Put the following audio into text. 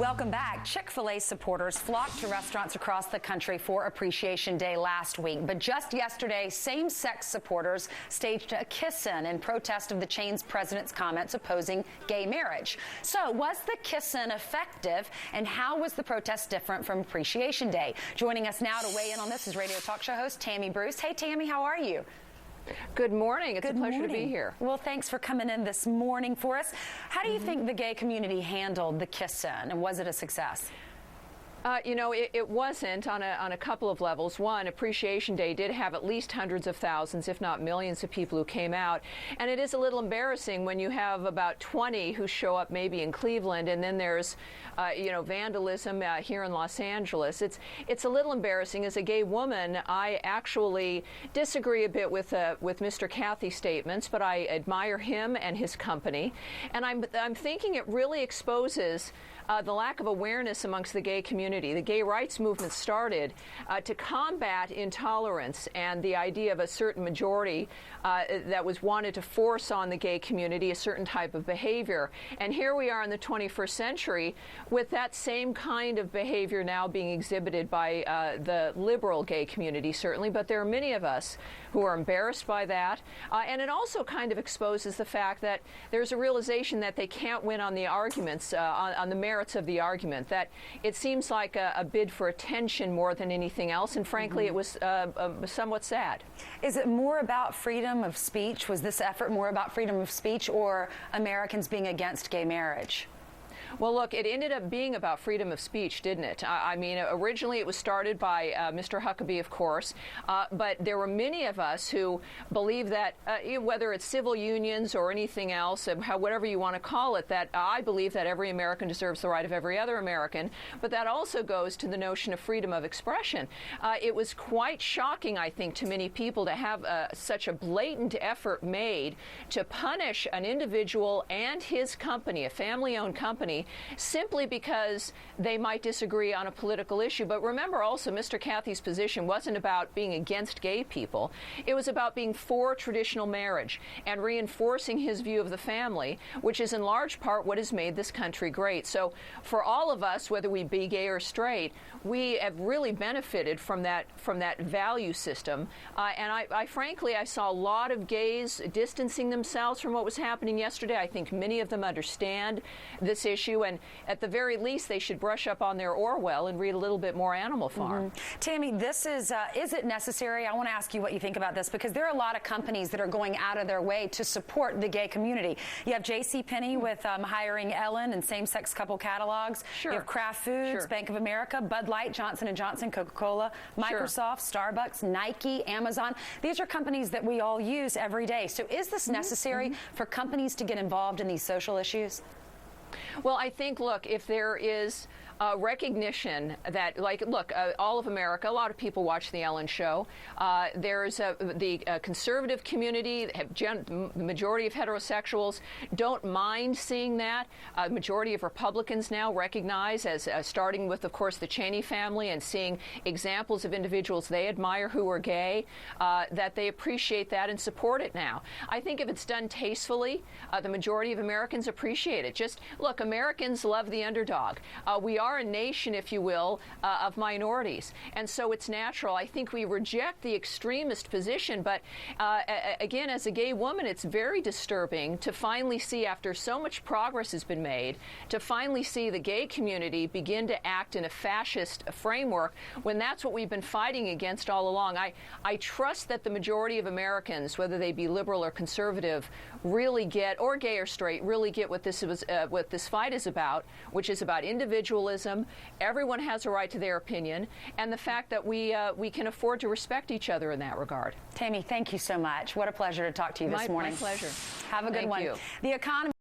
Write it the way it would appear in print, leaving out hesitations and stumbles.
Welcome back. Chick-fil A supporters flocked to restaurants across the country for Appreciation Day last week. But just yesterday, same-sex supporters staged a kiss-in in protest of the chain's president's comments opposing gay marriage. So was the kiss-in effective, and how was the protest different from Appreciation Day? Joining us now to weigh in on this is radio talk show host Tammy Bruce. Hey, Tammy, how are you? Good morning. It's a pleasure to be here. Well, thanks for coming in this morning for us. How do you think the gay community handled the kiss-in, and was it a success? You know, it wasn't on a couple of levels. One, Appreciation Day did have at least hundreds of thousands, if not millions of people who came out. And it is a little embarrassing when you have about 20 who show up maybe in Cleveland, and then there's, you know, vandalism here in Los Angeles. It's a little embarrassing. As a gay woman, I actually disagree a bit with Mr. Cathy's statements, but I admire him and his company. And I'm thinking it really exposes the lack of awareness amongst the gay community. The gay rights movement started to combat intolerance and the idea of a certain majority that was wanted to force on the gay community a certain type of behavior. And here we are in the 21st century with that same kind of behavior now being exhibited by the liberal gay community, certainly, but there are many of us who are embarrassed by that. And it also kind of exposes the fact that there's a realization that they can't win on the arguments, on the merits of the argument, that it seems like a bid for attention more than anything else, and frankly it was somewhat sad. Is it more about freedom of speech? Was this effort more about freedom of speech or Americans being against gay marriage? Well, look, it ended up being about freedom of speech, didn't it? I mean, originally it was started by Mr. Huckabee, of course, but there were many of us who believe that whether it's civil unions or anything else, whatever you want to call it, that I believe that every American deserves the right of every other American, but that also goes to the notion of freedom of expression. It was quite shocking, I think, to many people to have such a blatant effort made to punish an individual and his company, a family-owned company, simply because they might disagree on a political issue. But remember also, Mr. Cathy's position wasn't about being against gay people. It was about being for traditional marriage and reinforcing his view of the family, which is in large part what has made this country great. So for all of us, whether we be gay or straight, we have really benefited from that value system. And I frankly, I saw a lot of gays distancing themselves from what was happening yesterday. I think many of them understand this issue, and at the very least they should brush up on their Orwell and read a little bit more Animal Farm. Tammy, this is it necessary? I want to ask you what you think about this, because there are a lot of companies that are going out of their way to support the gay community. You have JCPenney with hiring Ellen and same-sex couple catalogs. Sure. You have Kraft Foods, Bank of America, Bud Light, Johnson & Johnson, Coca-Cola, Microsoft, Starbucks, Nike, Amazon. These are companies that we all use every day. So is this necessary for companies to get involved in these social issues? Well, I think, look, if there is recognition that, like, look, all of America, a lot of people watch the Ellen Show. There's the conservative community, the majority of heterosexuals don't mind seeing that. A majority of Republicans now recognize, as starting with, of course, the Cheney family and seeing examples of individuals they admire who are gay, that they appreciate that and support it now. I think if it's done tastefully, the majority of Americans appreciate it. Just look, Americans love the underdog. We are a nation, if you will, of minorities. And so it's natural. I think we reject the extremist position. But again, as a gay woman, it's very disturbing to finally see, after so much progress has been made, to finally see the gay community begin to act in a fascist framework when that's what we've been fighting against all along. I trust that the majority of Americans, whether they be liberal or conservative, really get, or gay or straight, really get what this fight is about, which is about individualism. Everyone has a right to their opinion, and the fact that we can afford to respect each other in that regard. Tammy, thank you so much. What a pleasure to talk to you this morning. My pleasure. Have a good one. Thank you. The economy